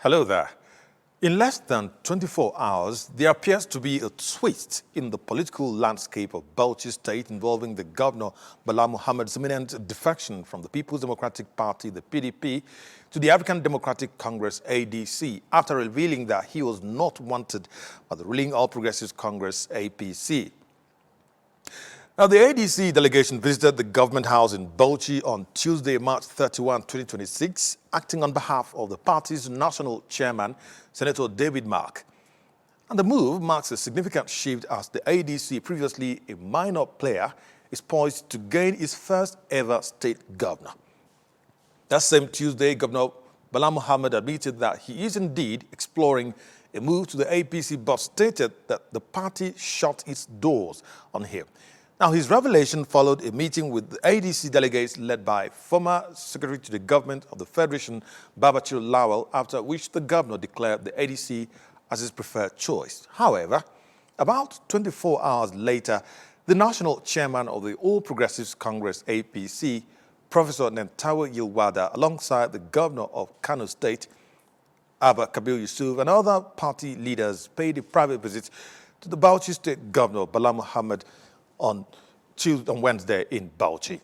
Hello there. In less than 24 hours, there appears to be a twist in the political landscape of Bauchi State involving the governor Bala Muhammad's imminent defection from the People's Democratic Party, the PDP, to the African Democratic Congress, ADC, after revealing that he was not wanted by the ruling All Progressives Congress, APC. Now, the ADC delegation visited the government house in Bauchi on Tuesday, March 31, 2026, acting on behalf of the party's national chairman, Senator David Mark. And the move marks a significant shift as the ADC, previously a minor player, is poised to gain its first ever state governor. That same Tuesday, Governor Bala Muhammad admitted that he is indeed exploring a move to the APC, but stated that the party shut its doors on him. Now, his revelation followed a meeting with the ADC delegates led by former Secretary to the Government of the Federation, Bauchi Lawal, after which the governor declared the ADC as his preferred choice. However, about 24 hours later, the national chairman of the All Progressives Congress, APC, Professor Nentawe Yilwada, alongside the governor of Kano State, Abba Kabir Yusuf, and other party leaders paid a private visit to the Bauchi State Governor, Bala Muhammad, on Wednesday in Bauchi.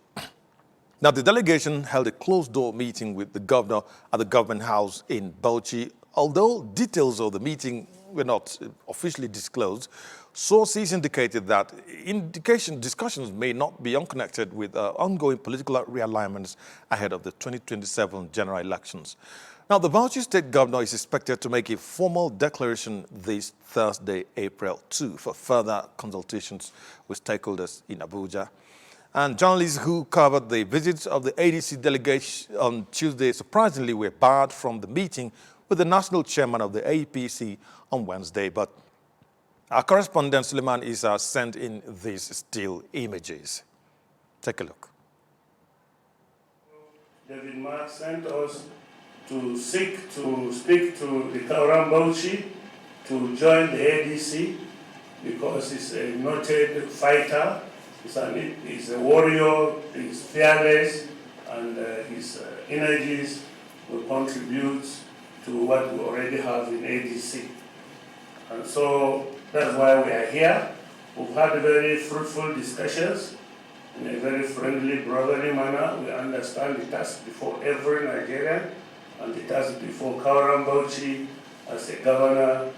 Now, the delegation held a closed-door meeting with the governor at the government house in Bauchi. Although details of the meeting were not officially disclosed, sources indicated that discussions may not be unconnected with ongoing political realignments ahead of the 2027 general elections. Now, the Bauchi State Governor is expected to make a formal declaration this Thursday, April 2, for further consultations with stakeholders in Abuja. And journalists who covered the visits of the ADC delegation on Tuesday surprisingly were barred from the meeting with the national chairman of the APC on Wednesday. But our correspondent Suleiman Isa sent in these still images. Take a look. David Mark sent us to speak to the Kauram Bauchi to join the ADC because he's a noted fighter, he's a warrior, he's fearless, and his energies will contribute to what we already have in ADC. And so that's why we are here. We've had very fruitful discussions in a very friendly, brotherly manner. We understand the task before every Nigerian, and the task before Kauram Bauchi as a governor,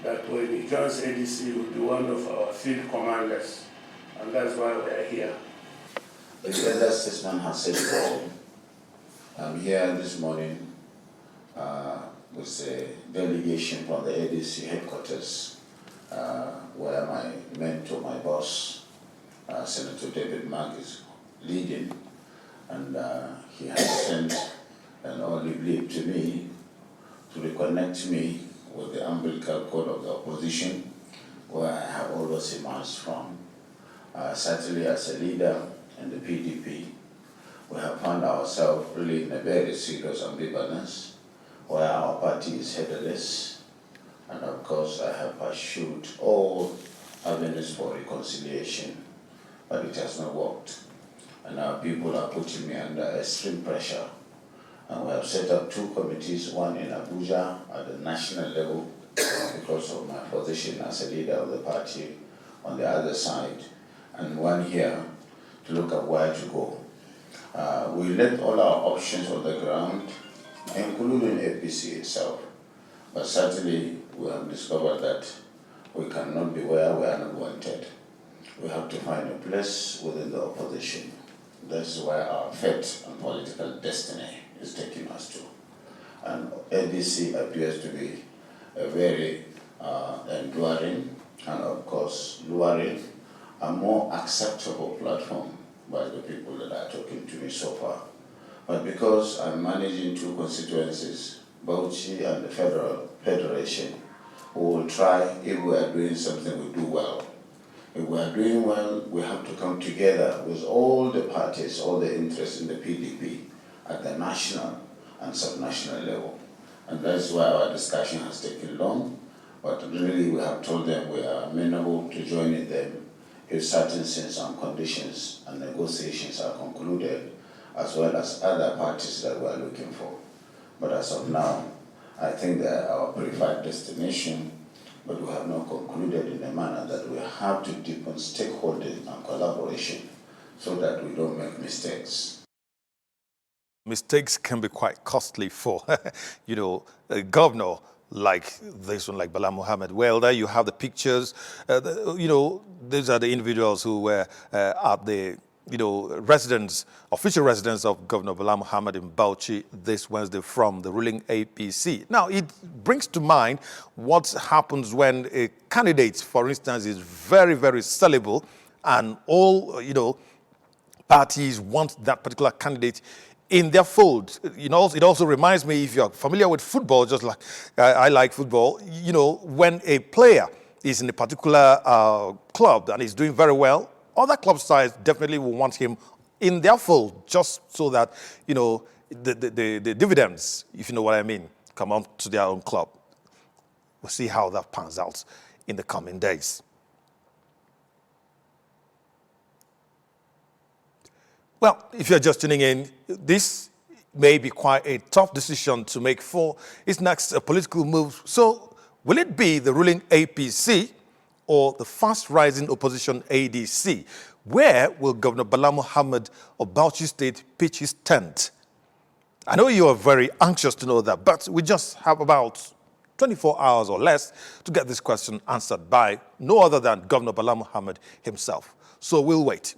that when he joins ADC will be one of our field commanders. And that's why we are here. The elder statesman has said it all. I'm here this morning with a delegation from the ADC headquarters, where my mentor, my boss, Senator David Mark, is leading, and he has sent an olive leaf to me to reconnect me with the umbilical cord of the opposition, where I have always emerged from. Certainly as a leader in the PDP, we have found ourselves really in a very serious ambivalence, where our party is headless, and of course I have pursued all avenues for reconciliation, but it has not worked. And our people are putting me under extreme pressure. And we have set up two committees, one in Abuja at the national level because of my position as a leader of the party on the other side, and one here to look at where to go. We left all our options on the ground, including APC itself, but certainly we have discovered that we cannot be where we are not wanted. We have to find a place within the opposition. That's where our fate and political destiny is taking us to. And ADC appears to be a very enduring and, of course, luring, a more acceptable platform by the people that are talking to me so far. But because I'm managing two constituencies, Bauchi and the Federation, we will try, if we are doing something, we do well. If we are doing well, we have to come together with all the parties, all the interests in the PDP at the national and subnational level. And that's why our discussion has taken long, but really we have told them we are amenable to joining them if certain things and conditions and negotiations are concluded, as well as other parties that we are looking for. But as of now, I think they're our preferred destination, but we have not concluded in a manner that we have to deepen stakeholding and collaboration so that we don't make mistakes. Mistakes can be quite costly for, a governor like this one, like Bala Mohammed. Well, there you have the pictures. These are the individuals who were at the, official residence of Governor Bala Mohammed in Bauchi this Wednesday from the ruling APC. Now, it brings to mind what happens when a candidate, for instance, is very, very sellable and all, parties want that particular candidate in their fold. It also reminds me, if you're familiar with football, just like I like football, when a player is in a particular club and is doing very well, other club sides definitely will want him in their fold, just so that, the dividends, if you know what I mean, come on to their own club. We'll see how that pans out in the coming days. Well, if you're just tuning in, this may be quite a tough decision to make for its next political move. So, will it be the ruling APC or the fast-rising opposition ADC? Where will Governor Bala Mohammed of Bauchi State pitch his tent? I know you are very anxious to know that, but we just have about 24 hours or less to get this question answered by no other than Governor Bala Mohammed himself. So we'll wait.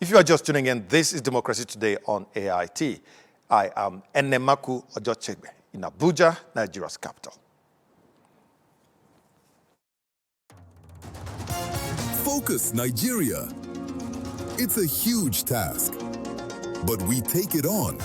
If you are just tuning in, this is Democracy Today on AIT. I am Enemaku Ojochegbe in Abuja, Nigeria's capital. Focus Nigeria. It's a huge task, but we take it on.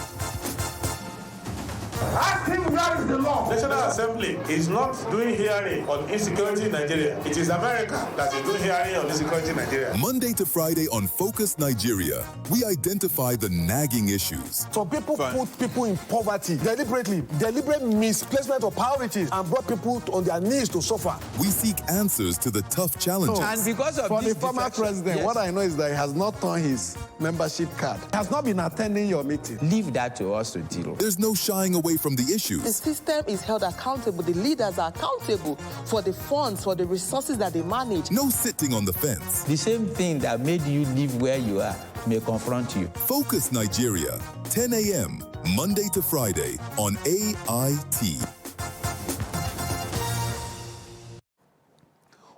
Ask him where is the law. National Assembly is not doing hearing on insecurity in Nigeria. It is America that is doing hearing on insecurity in Nigeria. Monday to Friday on Focus Nigeria, we identify the nagging issues. Some people put people in poverty deliberately, deliberate misplacement of priorities, and brought people on their knees to suffer. We seek answers to the tough challenges. And because of For this the former defection, president, yes. what I know is that he has not turned his membership card. He has not been attending your meeting. Leave that to us to deal with. There's no shying away from the The issues. system is held accountable. The leaders are accountable for the funds, for the resources that they manage. No sitting on the fence. The same thing that made you live where you are may confront you. Focus Nigeria, 10 a.m., Monday to Friday on AIT.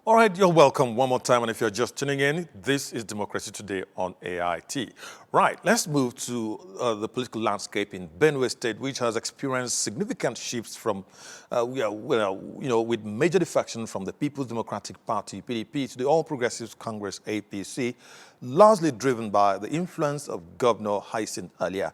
All right, you're welcome one more time. And if you're just tuning in, this is Democracy Today on AIT. Right, let's move to the political landscape in Benue State, which has experienced significant shifts from, with major defection from the People's Democratic Party, PDP, to the All Progressives Congress, APC, largely driven by the influence of Governor Hyacinth Alia.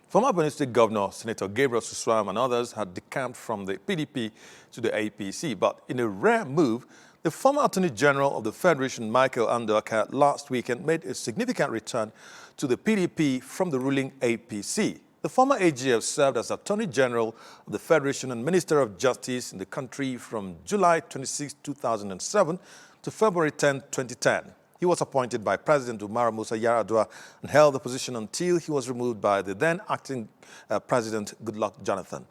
Former Benue State Governor Senator Gabriel Suswam and others had decamped from the PDP to the APC, but in a rare move, the former Attorney General of the Federation, Michael Aondoakaa, last weekend made a significant return to the PDP from the ruling APC. The former AGF served as Attorney General of the Federation and Minister of Justice in the country from July 26, 2007 to February 10, 2010. He was appointed by President Umaru Musa Yar'Adua and held the position until he was removed by the then acting President Goodluck Jonathan.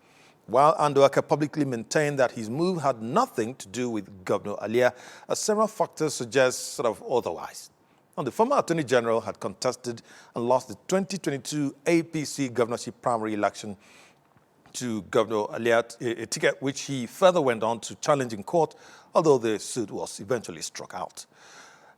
While Aondoakaa publicly maintained that his move had nothing to do with Governor Alia, several factors suggest otherwise. Now, the former Attorney General had contested and lost the 2022 APC governorship primary election to Governor Alia, a ticket which he further went on to challenge in court, although the suit was eventually struck out.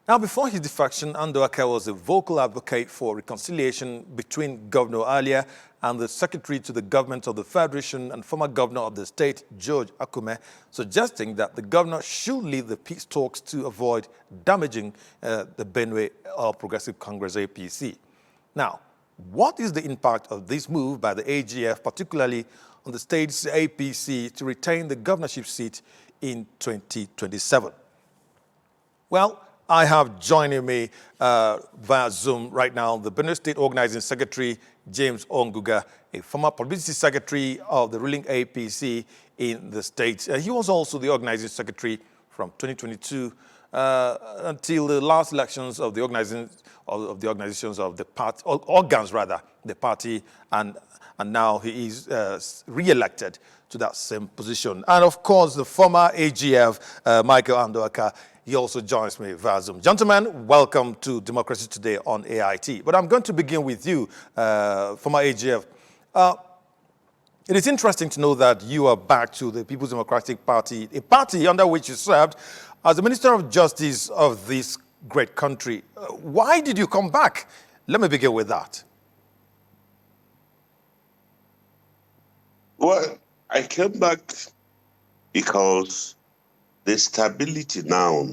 Now, before his defection, Aondoakaa was a vocal advocate for reconciliation between Governor Alia and the Secretary to the Government of the Federation and former Governor of the state, George Akume, suggesting that the governor should lead the peace talks to avoid damaging the Benue All Progressive Congress, APC. Now, what is the impact of this move by the AGF, particularly on the state's APC, to retain the governorship seat in 2027? Well, I have joining me via Zoom right now the Benue State Organizing Secretary, James Onguga, a former publicity secretary of the ruling APC in the state. He was also the organizing secretary from 2022 until the last elections of the of the organizations of the party, organs rather, the party, and now he is re-elected to that same position. And of course, the former AGF, Michael Aondoakaa, he also joins me via Zoom. Gentlemen, welcome to Democracy Today on AIT. But I'm going to begin with you, former AGF. It is interesting to know that you are back to the People's Democratic Party, a party under which you served as the Minister of Justice of this great country. Why did you come back? Let me begin with that. Well, I came back because the stability now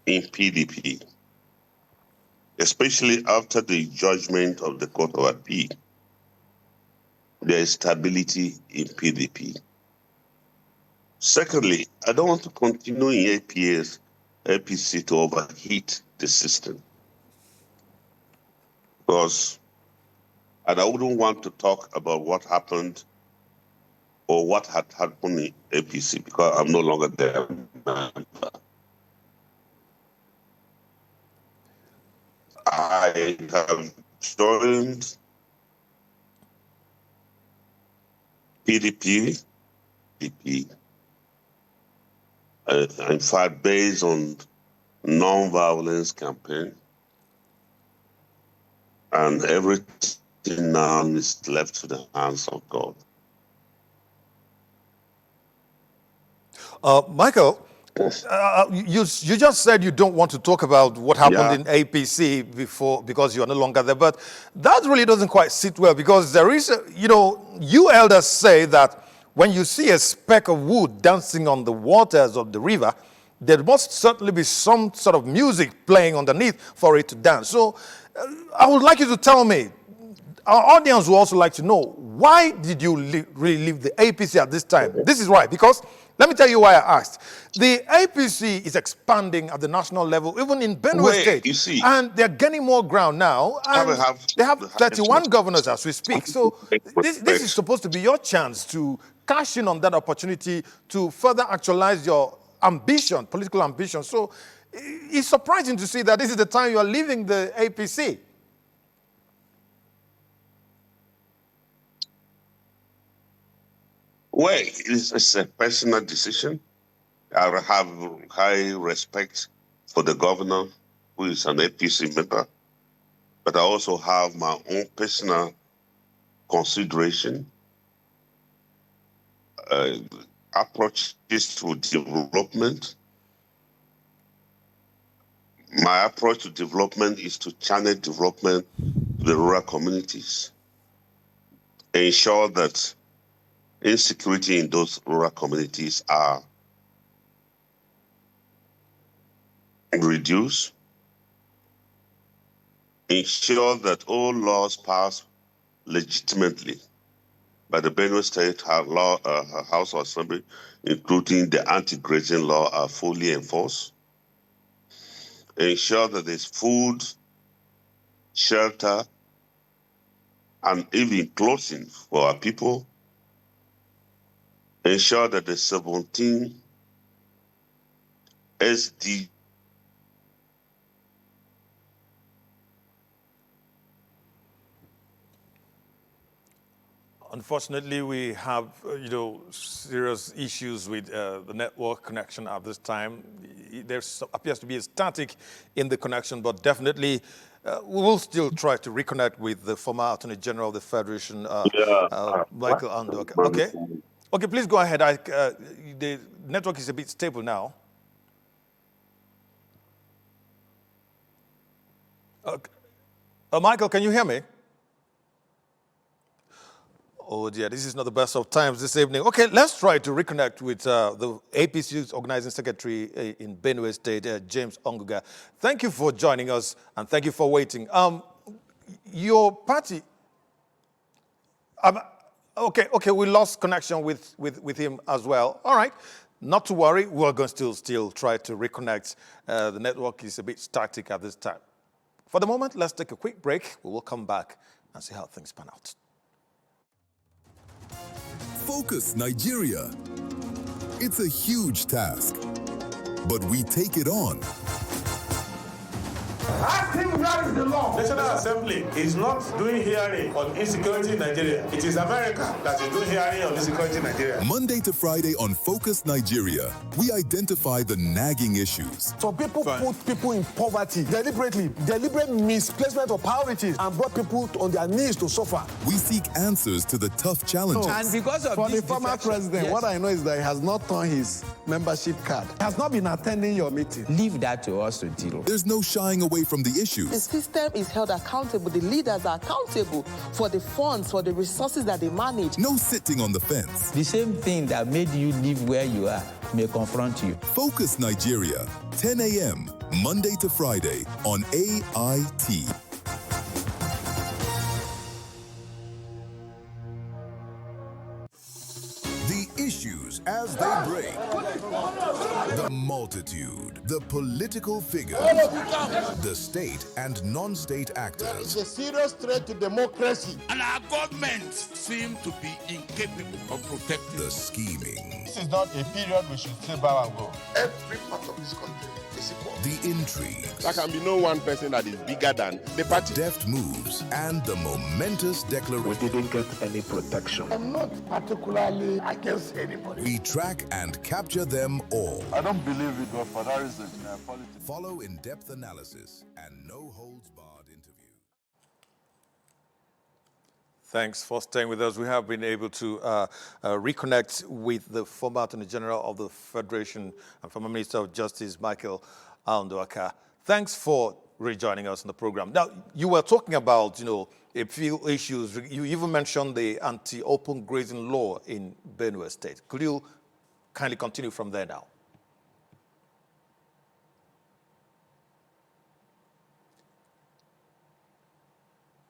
in PDP, especially after the judgment of the Court of Appeal, there is stability in PDP. Secondly, I don't want to continue in APC to overheat the system, because and I wouldn't want to talk about what happened or what had happened in APC because I'm no longer there. I have joined PDP, in fact, based on non-violence campaign, and everything now is left to the hands of God. Michael, you just said you don't want to talk about what happened in APC before because you are no longer there, but that really doesn't quite sit well because there is, you elders say that when you see a speck of wood dancing on the waters of the river, there must certainly be some sort of music playing underneath for it to dance. So I would like you to tell me, our audience would also like to know, why did you really leave the APC at this time? This is right, because let me tell you why I asked. The APC is expanding at the national level, even in Benue State. You see, and they're gaining more ground now. And they have 31 governors as we speak. So this is supposed to be your chance to cash in on that opportunity to further actualize your ambition, political ambition. So it's surprising to see that this is the time you are leaving the APC. Well, it's a personal decision. I have high respect for the governor, who is an APC member, but I also have my own personal consideration, approaches to development. My approach to development is to channel development to the rural communities, ensure that insecurity in those rural communities are reduced, ensure that all laws passed legitimately by the Benue State House of Assembly, including the anti-grazing law, are fully enforced, ensure that there's food, shelter, and even clothing for our people, ensure that the 17 SD Unfortunately, we have, serious issues with the network connection at this time. There appears to be a static in the connection, but definitely we will still try to reconnect with the former Attorney General of the Federation, Michael Aondoakaa. Okay, please go ahead. The network is a bit stable now. Michael, can you hear me? Oh dear, this is not the best of times this evening. Okay, let's try to reconnect with the APC's organizing secretary in Benue State, James Onguga. Thank you for joining us and thank you for waiting. Your party, okay, we lost connection with him as well. All right, not to worry, we're going to still try to reconnect. The network is a bit static at this time. For the moment, let's take a quick break. We will come back and see how things pan out. Focus, Nigeria. It's a huge task, but we take it on. Ask him where is the law. National Assembly is not doing hearing on insecurity in Nigeria. It is America that is doing hearing on insecurity in Nigeria. Monday to Friday on Focus Nigeria, we identify the nagging issues. Some people put people in poverty deliberately, deliberate misplacement of priorities, and brought people on their knees to suffer. We seek answers to the tough challenges. And because of For this the former defection, president, yes, what I know is that he has not turned his membership card. He has not been attending your meeting. leave that to us to deal. There's no shying away from the The issues. system is held accountable. The leaders are accountable for the funds, for the resources that they manage. No sitting on the fence. The same thing that made you live where you are may confront you. Focus Nigeria, 10 a.m., Monday to Friday on AIT. The issues as they break. The multitude, the political figures, the state and non-state actors. It's a serious threat to democracy. And our governments seem to be incapable of protecting. The scheming, This is not a period we should sit back and go. Every part of this country is equal. the intrigues, There can be no one person that is bigger than the party. deft moves, and the momentous declaration. Didn't get any protection. I'm not particularly against anybody. We track and capture them all. I don't believe it was for that reason in our politics. Follow in-depth analysis and no-holds-barred interviews. Thanks for staying with us. We have been able to reconnect with the former Attorney General of the Federation and former Minister of Justice, Michael Aondoakaa. Thanks for rejoining us on the program. Now, you were talking about, a few issues. You even mentioned the anti-open grazing law in Benue State. Could you kindly continue from there now?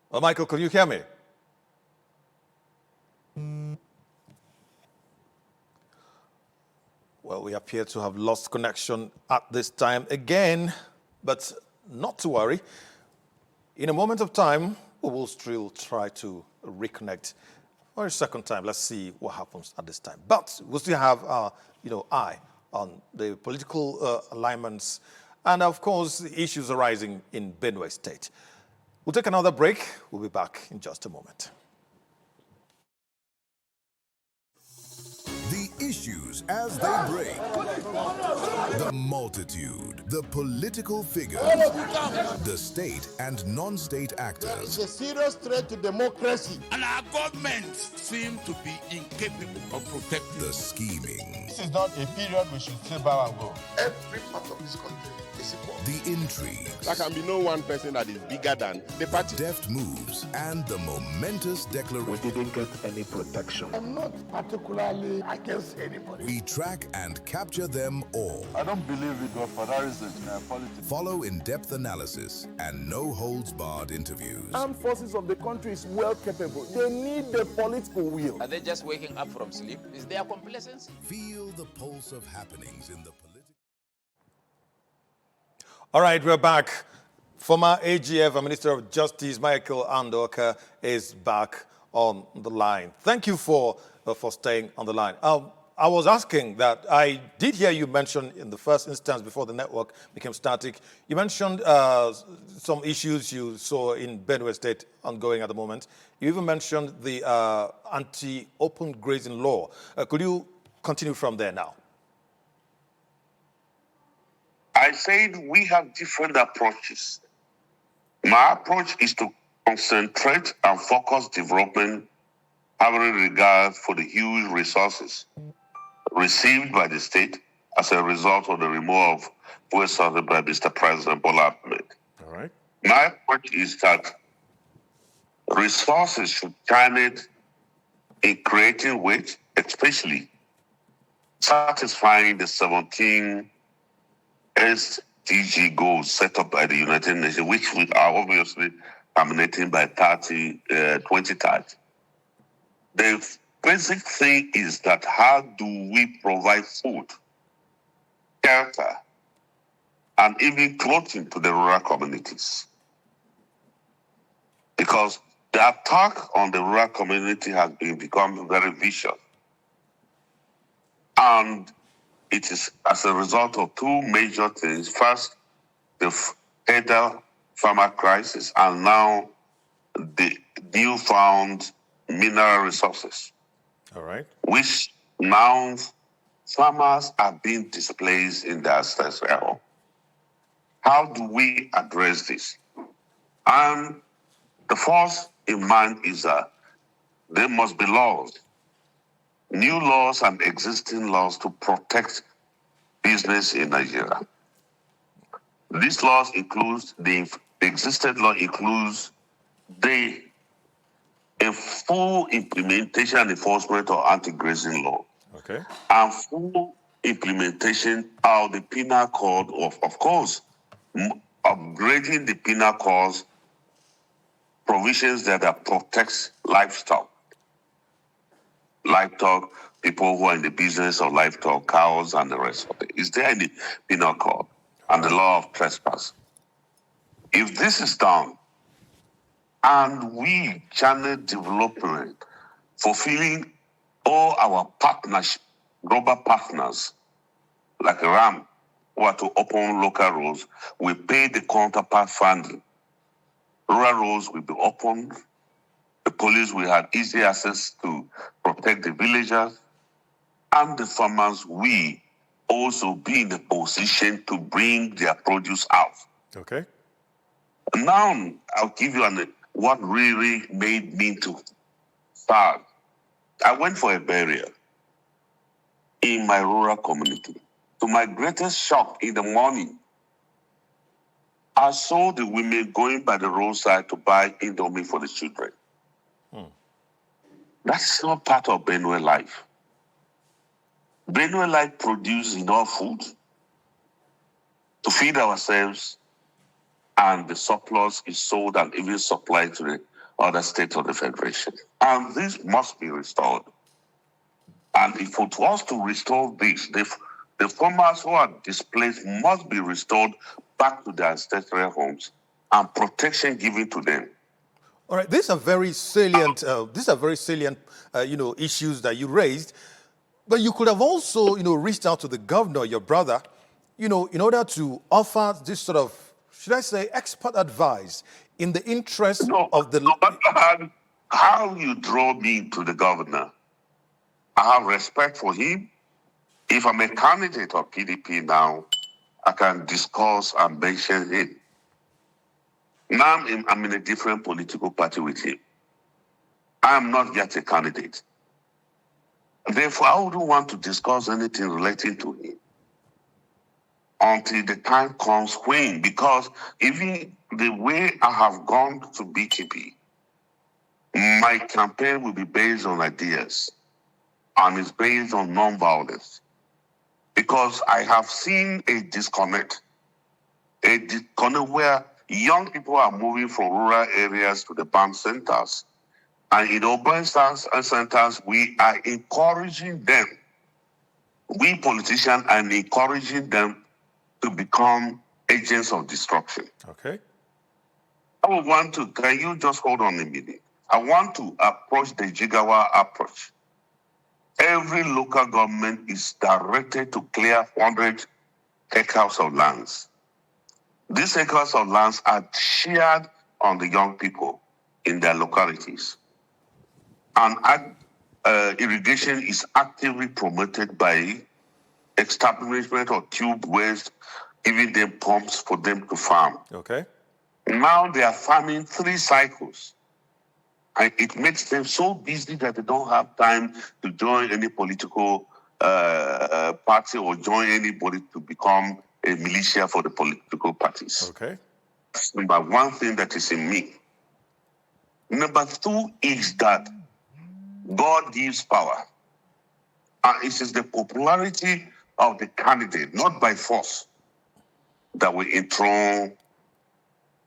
Well, Michael, could you hear me? Well, we appear to have lost connection at this time again, but not to worry. In a moment of time, we will still try to reconnect for a second time. Let's see what happens at this time. But we'll still have our, eye on the political alignments and, of course, the issues arising in Benue State. We'll take another break. We'll be back in just a moment. The issues as they break. The multitude, the political figures, the state and non-state actors. It's a serious threat to democracy. And our governments seem to be incapable of protecting. The scheming, This is not a period we should sit back and go. Every part of this country is equal. the intrigues, There can be no one person that is bigger than the party. deft moves, and the momentous declaration. Didn't get any protection. I'm not particularly against anybody. We track and capture them all. I don't believe it was for that reason in our politics. Follow in-depth analysis and no-holds-barred interviews. Armed forces of the country is well capable. They need the political will. Are they just waking up from sleep? Is there complacency? Feel the pulse of happenings in the political. All right, we're back. Former AGF and Minister of Justice Michael Aondoakaa is back on the line. Thank you for staying on the line. I was asking that I did hear you mention in the first instance before the network became static, you mentioned some issues you saw in Benue State ongoing at the moment. You even mentioned the anti-open grazing law. Could you continue from there now? I said we have different approaches. My approach is to concentrate and focus development having regard for the huge resources received by the state as a result of the removal of fuel subsidy by Mr. President Bola Ahmed. All right. My approach is that resources should channel in creating ways, especially satisfying the 17 SDG goals set up by the United Nations, which we are obviously terminating by 2030. The basic thing is that how do we provide food, shelter, and even clothing to the rural communities? Because the attack on the rural community has become very vicious. And it is as a result of two major things. First, the federal farmer crisis, and now the newfound mineral resources. All right. Which now farmers are being displaced in their ancestral home. How do we address this? And the first in mind is that there must be laws, new laws and existing laws to protect business in Nigeria. These laws include the existing law includes the full implementation and enforcement of anti-grazing law. Okay. And full implementation of the penal code of course, upgrading the penal codes provisions that protects livestock, people who are in the business of livestock, cows, and the rest of it. Is there any penal code and the law of trespass? If this is done, and we channel development, fulfilling all our partnership, global partners, like RAM, who are to open local roads, we pay the counterpart funding. Rural roads will be opened. The police will have easy access to protect the villagers, and the farmers will also be in a position to bring their produce out. Okay. Now, I'll give you what really made me to start. I went for a burial in my rural community. To my greatest shock in the morning, I saw the women going by the roadside to buy Indomie for the children. That's not part of Benue life. Benue life produces enough food to feed ourselves, and the surplus is sold and even supplied to the other states of the Federation. And this must be restored. And if for us to restore this, the farmers who are displaced must be restored back to their ancestral homes and protection given to them. All right, these are very salient. Issues that you raised. But you could have also, reached out to the governor, your brother, in order to offer this sort of, should I say, expert advice in the interest of the. How you draw me to the governor? I have respect for him. If I'm a candidate of PDP now, I can discuss and mention him. Now I'm in a different political party with him. I am not yet a candidate. Therefore, I wouldn't want to discuss anything relating to him until the time comes when, because even the way I have gone to BTP, my campaign will be based on ideas and it's based on non-violence. Because I have seen a disconnect where young people are moving from rural areas to the bank centers. And in urban centers, we are encouraging them, we politicians are encouraging them to become agents of destruction. Okay. I would want to, can you just hold on a minute? I want to approach the Jigawa approach. Every local government is directed to clear 100 acres of lands. These acres of lands are shared on the young people in their localities. And irrigation is actively promoted by establishment of tube wells, giving them pumps for them to farm. Okay. Now they are farming 3 cycles. And it makes them so busy that they don't have time to join any political party or join anybody to become a militia for the political parties. Okay. That's number one thing that is in me. Number 2 is that God gives power. And it is the popularity of the candidate, not by force, that will enthrone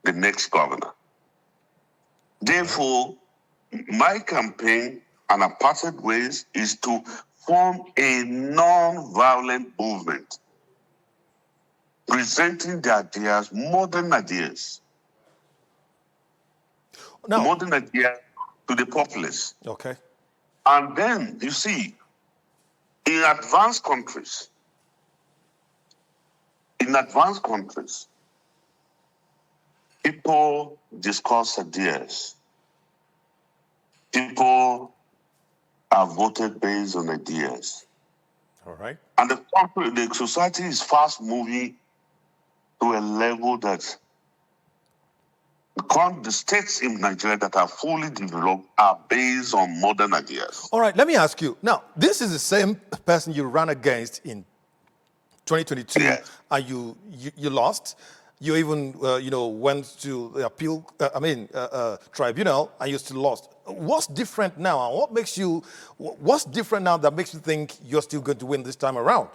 the next governor. Therefore, my campaign and apartheid ways is to form a non-violent movement, presenting the ideas, modern ideas to the populace. Okay. And then, you see, in advanced countries, People discuss ideas. People are voted based on ideas. All right. And the society is fast moving to a level that the states in Nigeria that are fully developed are based on modern ideas. All right, let me ask you. Now, this is the same person you ran against in 2022, yes. And you lost. You even, went to the appeal, tribunal, and you still lost. What's different now, and what's different now that makes you think you're still going to win this time around?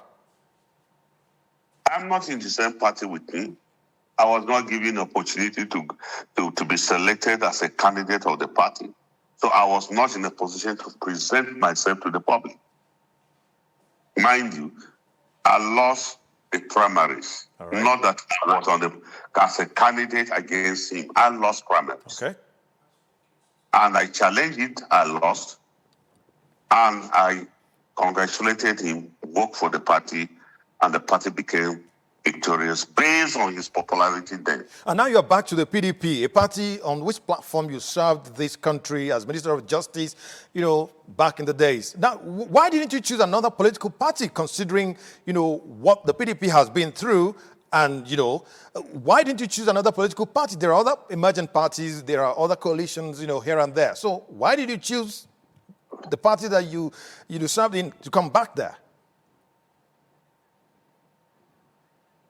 I'm not in the same party with me. I was not given opportunity to be selected as a candidate of the party. So I was not in a position to present myself to the public. Mind you, I lost the primaries. Right. Not that I was as a candidate against him. I lost primaries. Okay. And I challenged it, I lost. And I congratulated him, worked for the party, and the party became victorious based on his popularity then. And now you're back to the PDP, a party on which platform you served this country as Minister of Justice, back in the days. Now, why didn't you choose another political party considering, what the PDP has been through? And, why didn't you choose another political party? There are other emergent parties, there are other coalitions, here and there. So why did you choose the party that you served in to come back there?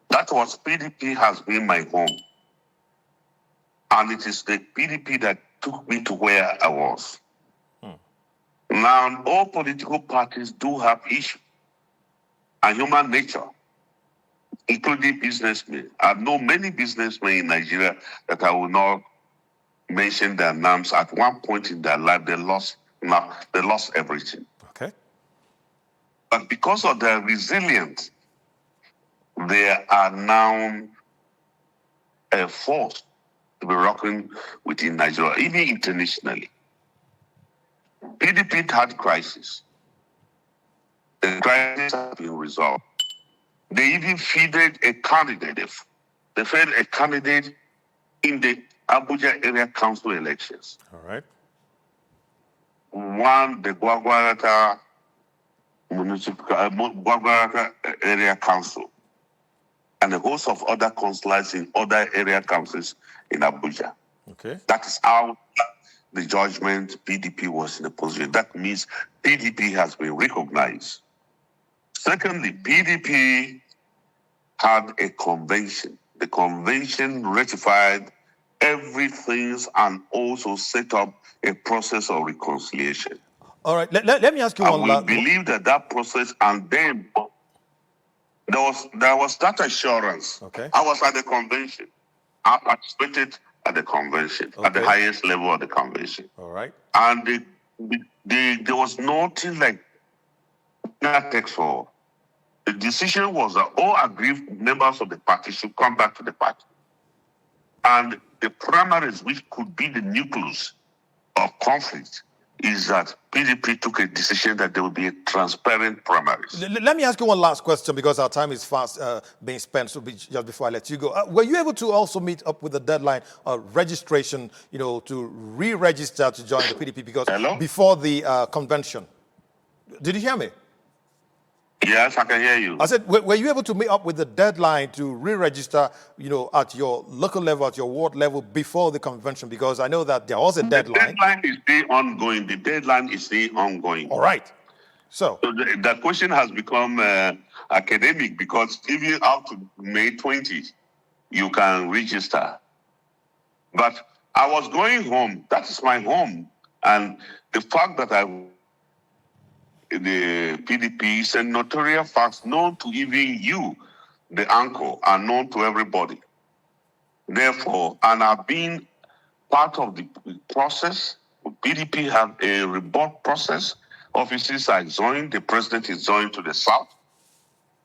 That was PDP has been my home. And it is the PDP that took me to where I was. Now, all political parties do have issues and human nature, including businessmen. I know many businessmen in Nigeria that I will not mention their names. At one point in their life, they lost everything. Okay. But because of their resilience, they are now a force to be reckoned with in Nigeria, even internationally. PDP had crisis. The crisis has been resolved. They even fielded a candidate. They fed a candidate in the Abuja area council elections. All right. Won the Gwagwarata area council, and a host of other councillors in other area councils in Abuja. Okay. That is how the judgment PDP was in a position. That means PDP has been recognized. Secondly, PDP had a convention. The convention ratified everything and also set up a process of reconciliation. All right, let me ask you one last. We believe that process, and then there was that assurance. Okay. I was at the convention. I participated at the convention, at the highest level of the convention. All right. And there was nothing like that text for. The decision was that all aggrieved members of the party should come back to the party. And the primaries, which could be the nucleus of conflict, is that PDP took a decision that there will be a transparent primaries. Let me ask you one last question because our time is fast being spent, so just before I let you go. Were you able to also meet up with the deadline of registration, to re-register to join the PDP because before the convention? Did you hear me? Yes, I can hear you. I said, were you able to meet up with the deadline to re-register, at your local level, at your ward level before the convention? Because I know that there was a deadline. The deadline is still ongoing. The deadline is still ongoing. All right. So the question has become academic because even up to May 20th, you can register. But I was going home. That is my home. And the fact that the PDP is a notorious fact known to even you, the anchor, and known to everybody. Therefore, and I've been part of the process. PDP have a rebut process. Offices are joined. The president is joined to the south.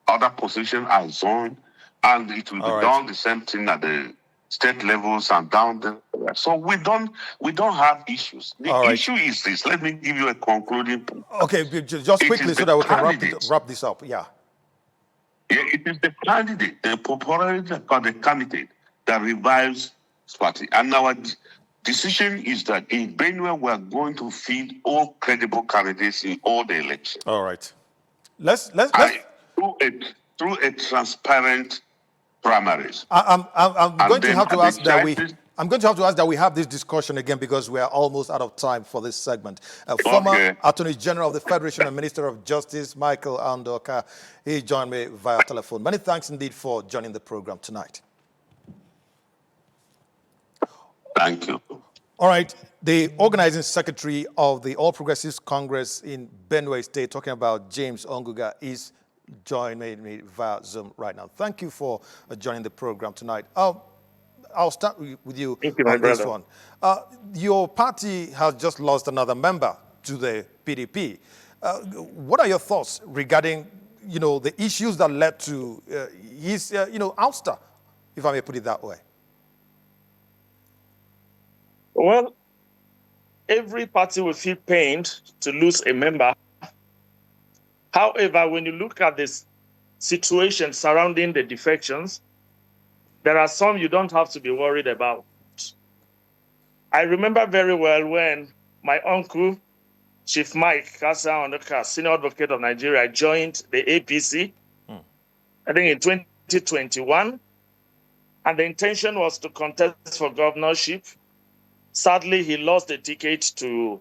Other positions are joined. And it will be done the same thing at the state levels and down there. So we don't have issues. The issue is this. Let me give you a concluding point. Okay, just quickly so that we can wrap this up. Yeah. Yeah, it is the candidate, the popularity of the candidate that revives party. And our decision is that in Benue, we are going to feed all credible candidates in all the elections. All right. Through a transparent primaries. I'm going to have to ask that we have this discussion again because we are almost out of time for this segment. Former Attorney General of the Federation and Minister of Justice, Michael Aondoakaa, he joined me via telephone. Many thanks indeed for joining the program tonight. Thank you. All right. The organizing secretary of the All Progressives Congress in Benue State, talking about James Aondoakaa, is joining me via Zoom right now. Thank you for joining the program tonight. I'll start with you on this one. Your party has just lost another member to the PDP. What are your thoughts regarding, the issues that led to his, ouster, if I may put it that way? Well, every party will feel pained to lose a member. However, when you look at this situation surrounding the defections, there are some you don't have to be worried about. I remember very well when my uncle, Chief Michael Aondoakaa, Senior Advocate of Nigeria, joined the APC, I think in 2021, and the intention was to contest for governorship. Sadly, he lost the ticket to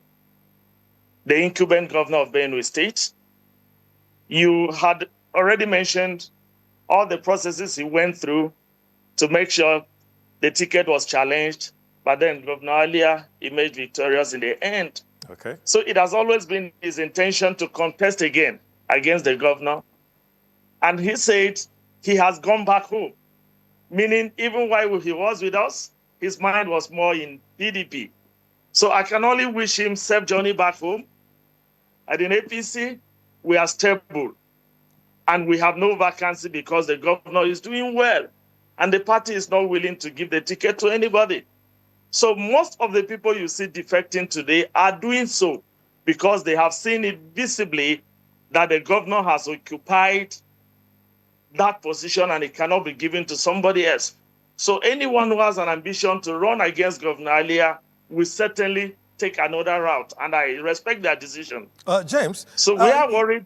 the incumbent governor of Benue State. You had already mentioned all the processes he went through to make sure the ticket was challenged, but then Governor Alia emerged victorious in the end. Okay. So it has always been his intention to contest again against the governor. And he said he has gone back home, meaning even while he was with us, his mind was more in PDP. So I can only wish him safe journey back home. At an APC, we are stable and we have no vacancy because the governor is doing well and the party is not willing to give the ticket to anybody. So most of the people you see defecting today are doing so because they have seen it visibly that the governor has occupied that position and it cannot be given to somebody else. So anyone who has an ambition to run against Governor Alia will certainly take another route, and I respect their decision. James. So we are worried.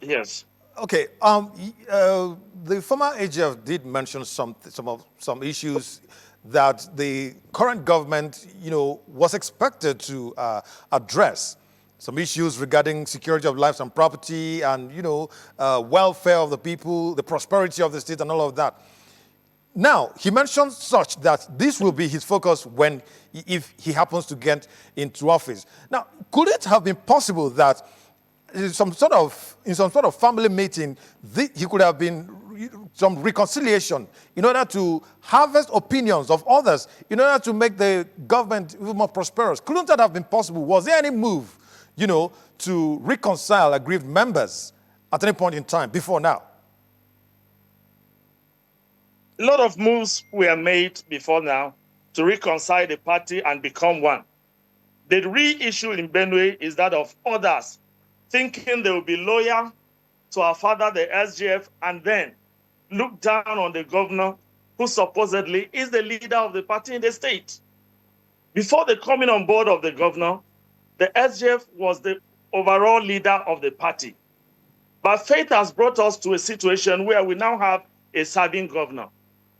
Yes. Okay. The former AGF did mention some issues that the current government, was expected to address. Some issues regarding security of lives and property, and welfare of the people, the prosperity of the state, and all of that. Now, he mentioned such that this will be his focus if he happens to get into office. Now, could it have been possible that in some sort of family meeting, he could have been some reconciliation in order to harvest opinions of others, in order to make the government even more prosperous? Couldn't that have been possible? Was there any move, to reconcile aggrieved members at any point in time before now? A lot of moves were made before now to reconcile the party and become one. The real issue in Benue is that of others thinking they will be loyal to our father, the SGF, and then look down on the governor who supposedly is the leader of the party in the state. Before the coming on board of the governor, the SGF was the overall leader of the party. But fate has brought us to a situation where we now have a serving governor.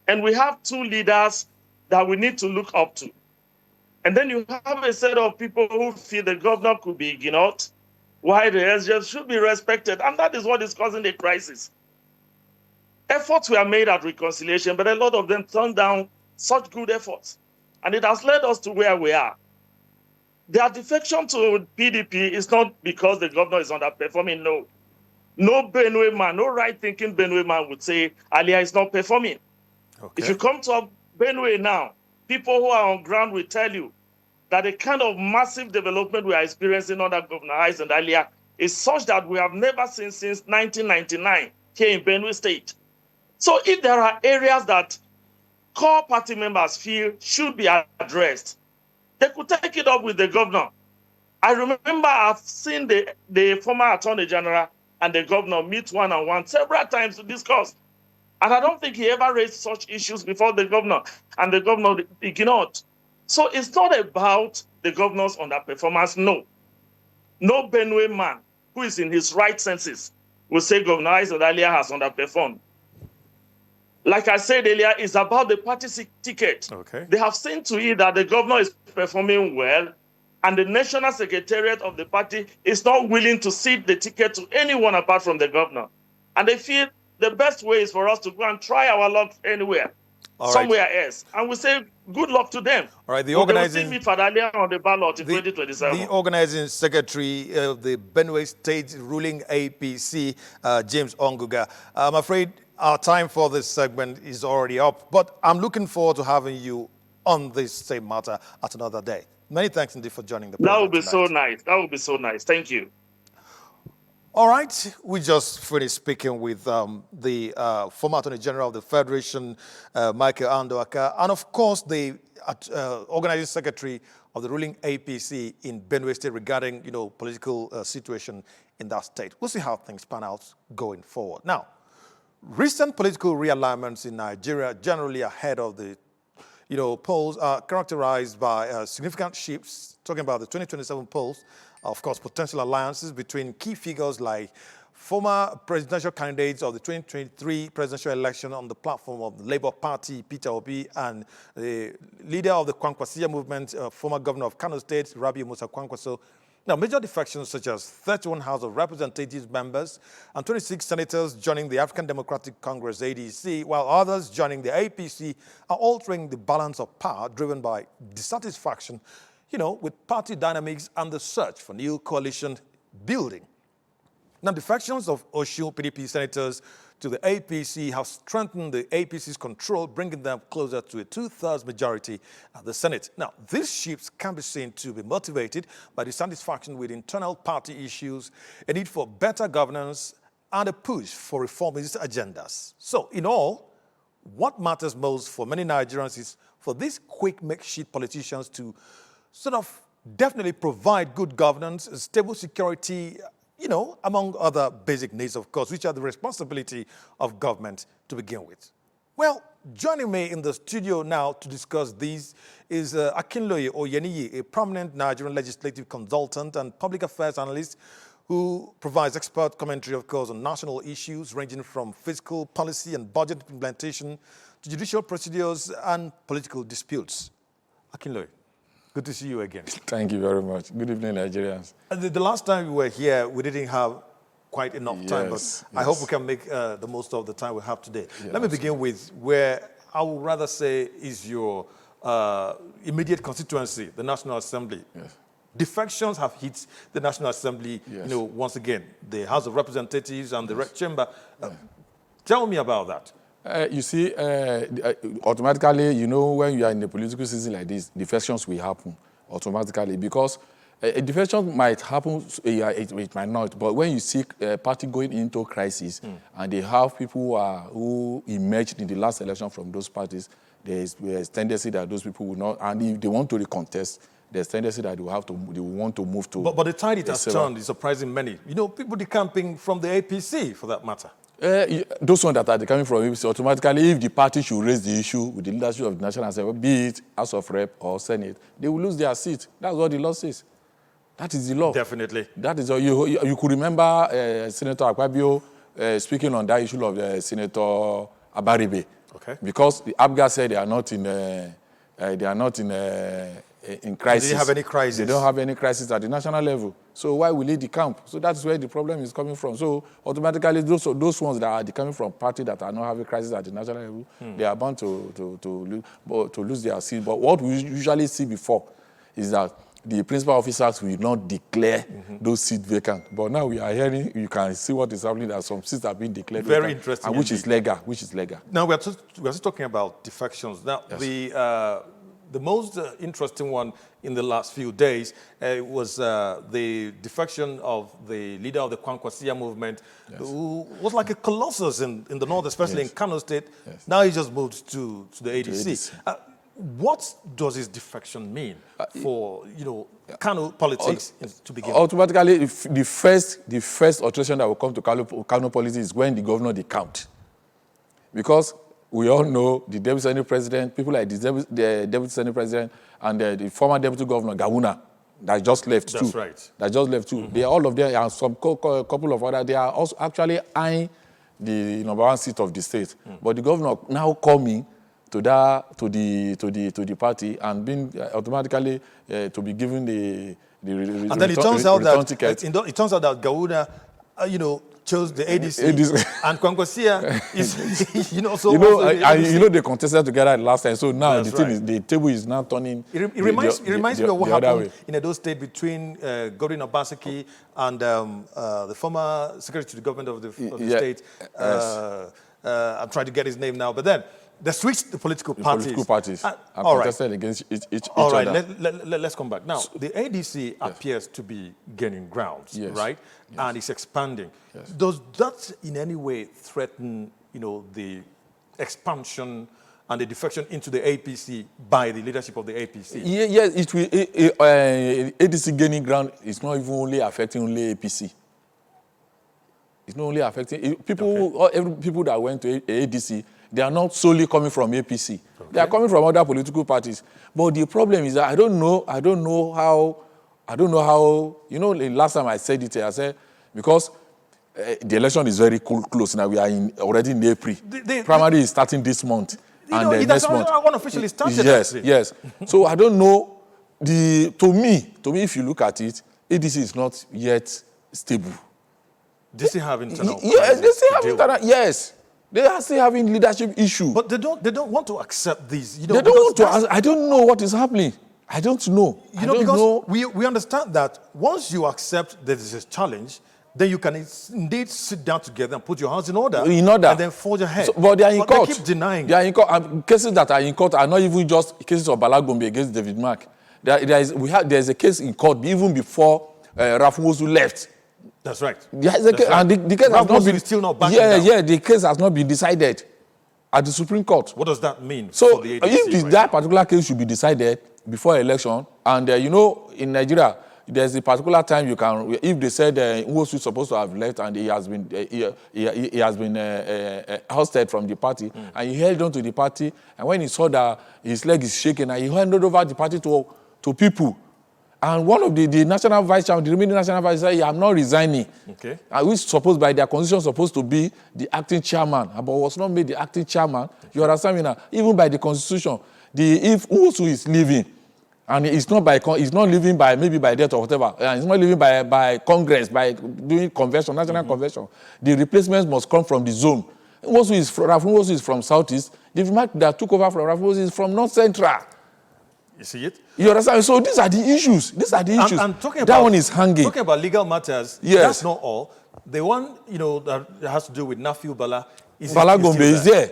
And we have two leaders that we need to look up to. And then you have a set of people who feel the governor could be ignored, while the SGF should be respected. And that is what is causing the crisis. Efforts were made at reconciliation, but a lot of them turned down such good efforts. And it has led us to where we are. Their defection to PDP is not because the governor is underperforming, no. No Benue man, no right-thinking Benue man would say Alia is not performing. Okay. If you come to Benue now, people who are on ground will tell you that the kind of massive development we are experiencing under Governor Hayes and Alia is such that we have never seen since 1999 here in Benue State. So if there are areas that core party members feel should be addressed, they could take it up with the governor. I remember I've seen the former Attorney General and the governor meet one-on-one several times to discuss. And I don't think he ever raised such issues before the governor, and the governor ignored. So it's not about the governor's underperformance, no. No Benue man who is in his right senses will say Governor Aondoakaa has underperformed. Like I said earlier, it's about the party ticket. Okay. They have seen to it that the governor is performing well, and the national secretariat of the party is not willing to cede the ticket to anyone apart from the governor. And they feel the best way is for us to go and try our luck anywhere, somewhere else. And we say, good luck to them. All right, the But organizing... They will see me Fadalia on the ballot in 2027. The organizing secretary of the Benue State ruling APC, James Aondoakaa. I'm afraid our time for this segment is already up, but I'm looking forward to having you on this same matter at another day. Many thanks indeed for joining the program. That would be tonight. so nice. That would be so nice. Thank you. All right, we just finished speaking with the former Attorney General of the Federation, Michael Aondoakaa, and of course the organizing secretary of the ruling APC in Benue State regarding, political situation in that state. We'll see how things pan out going forward. Now, recent political realignments in Nigeria, generally ahead of the polls, are characterized by significant shifts. Talking about the 2027 polls, of course, potential alliances between key figures like former presidential candidates of the 2023 presidential election on the platform of the Labour Party, Peter Obi, and the leader of the Kwankwasiya movement, former governor of Kano State, Rabiu Musa Kwankwaso. Now, major defections such as 31 House of Representatives members and 26 senators joining the African Democratic Congress, ADC, while others joining the APC, are altering the balance of power driven by dissatisfaction, with party dynamics and the search for new coalition building. Now, defections of Osun PDP senators to the APC have strengthened the APC's control, bringing them closer to a two-thirds majority at the Senate. Now, these shifts can be seen to be motivated by dissatisfaction with internal party issues, a need for better governance, and a push for reformist agendas. So, in all, what matters most for many Nigerians is for these quick makeshift politicians to sort of definitely provide good governance, stable security, among other basic needs, of course, which are the responsibility of government to begin with. Well, joining me in the studio now to discuss these is Akinloye Oyeniyi, a prominent Nigerian legislative consultant and public affairs analyst who provides expert commentary, of course, on national issues ranging from fiscal policy and budget implementation to judicial procedures and political disputes. Akinloye, good to see you again. Thank you very much. Good evening, Nigerians. The last time we were here, we didn't have quite enough time, but I hope we can make the most of the time we have today. Let me begin with where I would rather say is your immediate constituency, the National Assembly. Defections have hit the National Assembly, once again, the House of Representatives and the Red Chamber. Tell me about that. You see, automatically, when you are in a political season like this, defections will happen automatically because a defection might happen, it might not. But when you see a party going into crisis and they have people who emerged in the last election from those parties, there's a tendency that those people will not, and if they want to recontest, there's a tendency that they will want to move to. But the tide it has turned is surprising many. People decamping from the APC for that matter. Those ones that are coming from APC, automatically, if the party should raise the issue with the leadership of the National Assembly, be it House of Rep or Senate, they will lose their seat. That's what the law says. That is the law. Definitely. That is you could remember Senator Akpabio speaking on that issue of Senator Abaribe. Okay. Because the ABGA said they are not in crisis. They didn't have any crisis. They don't have any crisis at the national level. So why will they decamp? So that's where the problem is coming from. So automatically, those ones that are coming from parties that are not having crisis at the national level, they are bound to lose their seat. But what we usually see before is that the principal officers will not declare those seats vacant. But now we are hearing, you can see what is happening, that some seats have been declared very vacant, interesting, and which is legal. Now we're still talking about defections. Now the most interesting one in the last few days was the defection of the leader of the Kwankwasiya movement, who was like a colossus in the north, especially in Kano State. Now he just moved to the ADC. What does his defection mean for Kano politics to begin? Automatically, the first alteration that will come to Kano politics is when the governor decamped. because we all know the Deputy Senate President, people like the Deputy Senate President and the former Deputy Governor, Gawuna, that just left too. That's right. That just left too. They, all of them, and some couple of others, they are also actually eyeing the number one seat of the state. But the governor now coming to the party and being automatically to be given the and then it turns out that it turns out that Gawuna, chose the ADC. And Kwankwasia is, so they contested together last time. So now the table is now turning. It reminds me of what happened in Edo State between Godwin Obaseki and the former secretary to the government of the state. I'm trying to get his name now, but then they switched the political parties. And contested against each all right, other. Let's come back. Now, the ADC appears to be gaining grounds, right? Yes. And it's expanding. Yes. Does that in any way threaten, the expansion and the defection into the APC by the leadership of the APC? Yes, it will. ADC gaining ground is not even only affecting only APC. It's not only affecting people. Every people that went to ADC, they are not solely coming from APC. Okay. They are coming from other political parties. But the problem is that I don't know how. The last time I said it, I said because the election is very close now. We are already in April. Primary is starting this month, and next month. Unofficially started. Yes. So I don't know. To me, if you look at it, ADC is not yet stable. They still have internal. Yes, they still have internal. Yes. They are still having leadership issues. But they don't want to accept these. They don't want to. I don't know what is happening. I don't know. Because we understand that once you accept there is a challenge, then you can indeed sit down together and put your hands in order. And then forge ahead. But they are in court. They keep denying. They are in court. Cases that are in court are not even just cases of Balagombe against David Mark. There's a case in court even before Rafuozu left. That's right. And the case has not been still not backing down. Yeah, the case has not been decided at the Supreme Court. What does that mean? So for the ADC, if that particular case should be decided before election, and in Nigeria, there's a particular time you can, if they said Nwosu is supposed to have left and he has been ousted from the party, and he held on to the party, and when he saw that his leg is shaking, and he handed over the party to people. And one of the national vice chairman, the remaining national vice chairman, said, I'm not resigning. Okay. Which supposed by their constitution supposed to be the acting chairman, but was not made the acting chairman. You understand me now? Even by the constitution, if Nwosu is leaving, and he's not leaving by maybe by death or whatever, and he's not leaving by Congress, by doing convention, national convention, the replacements must come from the zone. Nwosu is from Southeast. The man that took over from Nwosu is from North Central. You see it? You understand? So these are the issues. And talking about, that one is hanging. Talking about legal matters, that's not all. The one, that has to do with Nafiu Bala is Balagombe is there.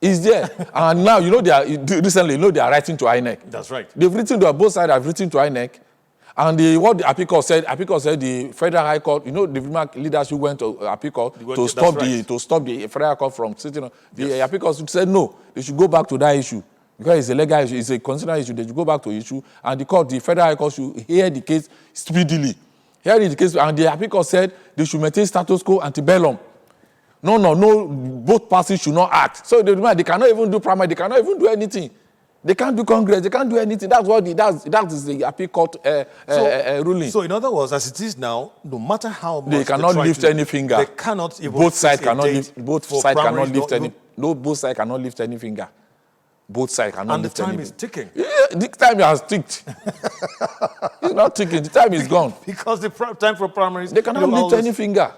Is there. And now, recently, they are writing to INEC. That's right. They've written to, both sides have written to INEC. And what the Appeal said, the Federal High Court, the leaders who went to Appeal Court to stop the Federal Court from sitting on. The Appeal Court said no, they should go back to that issue. Because it's a legal issue, it's a constitutional issue, they should go back to the issue. And the Federal High Court should hear the case speedily. And the Appeal Court said they should maintain status quo antebellum. No, both parties should not act. So they cannot even do primary, they cannot even do anything. They can't do Congress, they can't do anything. That is the Appeal Court ruling. So in other words, as it is now, no matter how much they cannot lift any finger. They cannot even both sides cannot lift any finger. Both sides cannot lift anything. And the time is ticking. Yeah, the time has ticked. It's not ticking, the time is gone. Because the time for primaries... They cannot lift any finger.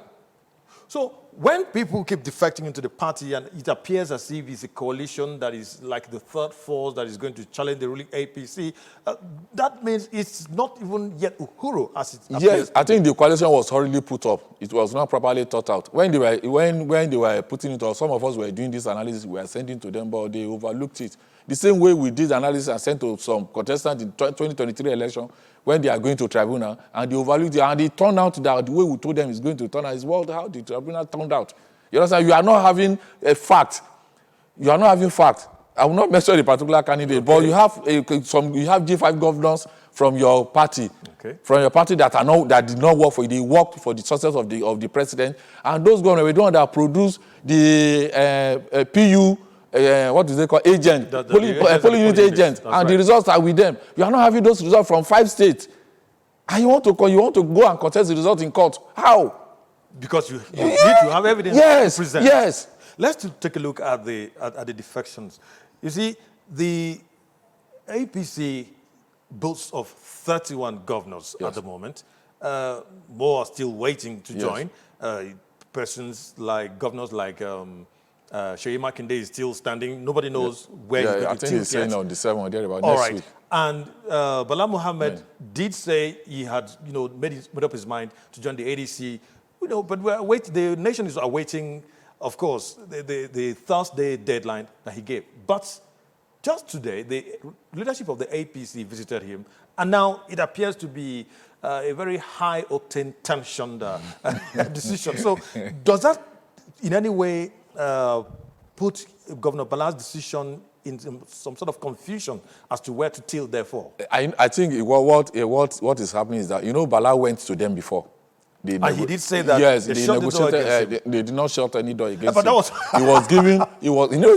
So when people keep defecting into the party and it appears as if it's a coalition that is like the third force that is going to challenge the ruling APC, that means it's not even yet Uhuru as it appears. Yes, I think the coalition was hurriedly put up. It was not properly thought out. When they were putting it up, some of us were doing this analysis, we were sending to them, but they overlooked it. The same way we did analysis and sent to some contestants in 2023 election when they are going to tribunal, and they overlooked it, and it turned out that the way we told them is going to turn out is how the tribunal turned out. You understand? You are not having a fact. You are not having fact. I will not mention the particular candidate, but you have G5 governors from your party. from your party that did not work for you. They worked for the success of the president. And those governors were the ones that produced the PU, what is it called, agent, polling unit agent. And the results are with them. You are not having those results from 5 states. And you want to go and contest the result in court. How? Because you need to have evidence to present. Yes. Let's take a look at the defections. You see, the APC boasts of 31 governors at the moment. More are still waiting to join. Governors like Seyi Makinde is still standing. Nobody knows where he's going I think he's saying on the 7th or there about next week. And Bala Mohammed did say he had, made up his mind to join the ADC. But the nation is awaiting, of course, the Thursday deadline that he gave. But just today, the leadership of the APC visited him, and now it appears to be a very high-octane tensioned decision. So does that in any way put Governor Bala's decision in some sort of confusion as to where to tilt, therefore? I think what is happening is that, Bala went to them before. He did say that they shut the door against him. They did not shut any door against but that was him. He was giving,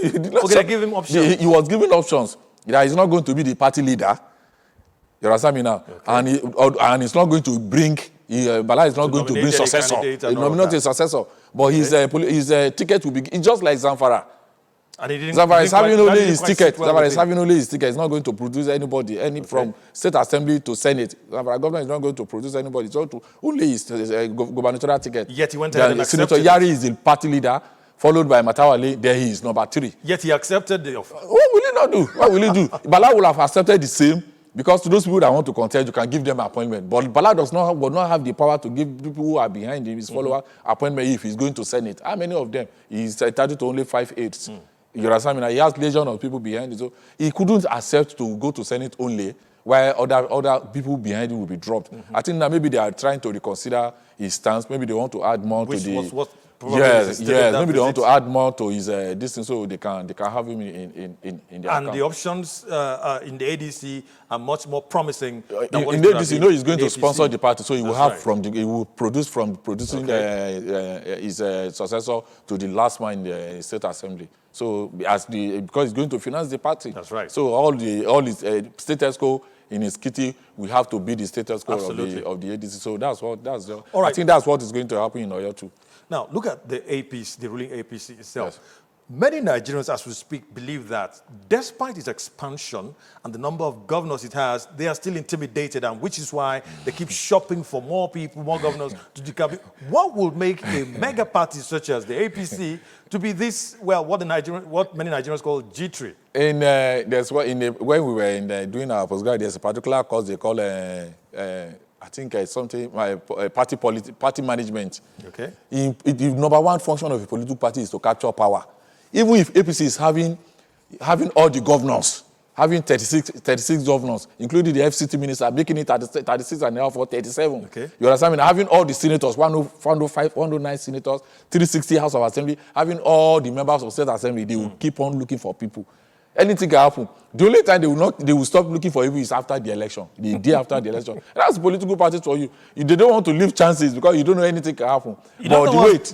they gave him options. He was giving options. That he's not going to be the party leader. You understand me now? Okay. And he's not going to bring, Bala is not going to bring successor. He nominated a successor. But his ticket will be, it's just like Zamfara. And he didn't, Zamfara is having only his ticket. Zamfara is having only his ticket. He's not going to produce anybody, from state assembly to senate. Zamfara governor is not going to produce anybody. It's only his gubernatorial ticket. Yet he went ahead and accepted. Senator Yari is the party leader, followed by Matawale. There he is, number 3. Yet he accepted the offer. What will he not do? What will he do? Bala will have accepted the same, because to those people that want to contest, you can give them appointment. But Bala will not have the power to give people who are behind him, his followers, appointment if he's going to senate. How many of them? He's entitled to only 5/8. You understand me? He has legion of people behind him. So he couldn't accept to go to Senate only, while other people behind him will be dropped. I think that maybe they are trying to reconsider his stance. Maybe they want to add more to the... Yes. Maybe they want to add more to his distance, so they can have him in their account. The options in the ADC are much more promising. In the ADC, he's going to sponsor the party, so he will have he will produce from producing his successor to the last man in the state assembly. So because he's going to finance the party. That's right. So all his status quo in his kitty, we have to be the status quo of the ADC. So I think that's what is going to happen in Oyo too. Now, look at the APC, the ruling APC itself. Yes. Many Nigerians, as we speak, believe that despite its expansion and the number of governors it has, they are still intimidated, and which is why they keep shopping for more people, more governors to decamp. What would make a mega party such as the APC to be this, what many Nigerians call G3? When we were doing our postgrad, there's a particular course they call I think something party management. Okay. The number one function of a political party is to capture power. Even if APC is having all the governors, having 36 governors, including the FCT minister, making it 36 and a half or 37. Okay. You understand me? Having all the senators, 105, 109 senators, 360 House of Assembly, having all the members of State Assembly, they will keep on looking for people. Anything can happen. The only time they will stop looking for you is after the election, the day after the election. And that's political parties for you. They don't want to leave chances because you don't know anything can happen. But the wait.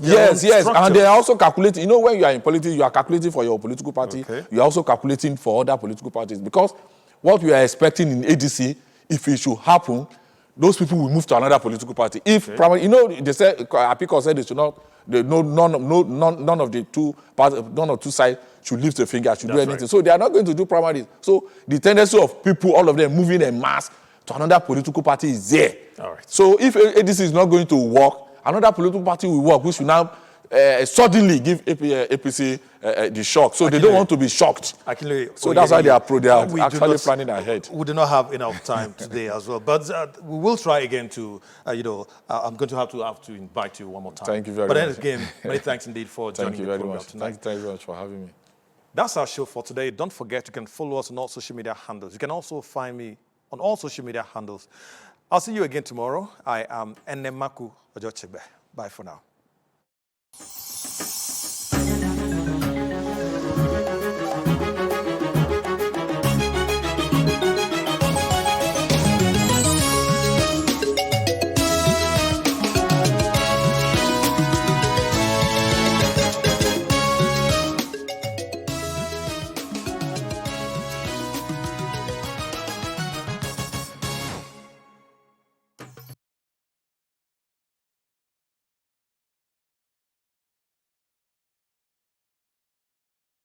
Yes. And they are also calculating. When you are in politics, you are calculating for your political party. Okay. You are also calculating for other political parties. Because what we are expecting in ADC, if it should happen, those people will move to another political party. If they said, Apiko said they should not. None of two sides should lift a finger, should do anything. Right. So they are not going to do primaries. So the tendency of people, all of them, moving en masse to another political party is there. All right. So if ADC is not going to work, another political party will work, which will now suddenly give APC the shock. So they don't want to be shocked. So that's why they are actually planning ahead. We do not have enough time today as well. But we will try again to, I'm going to have to invite you one more time. Thank you very much. But then again, many thanks indeed for joining the program tonight. Thank you very much for having me. That's our show for today. Don't forget, you can follow us on all social media handles. You can also find me on all social media handles. I'll see you again tomorrow. I am Enemaku Ojochebe. Bye for now.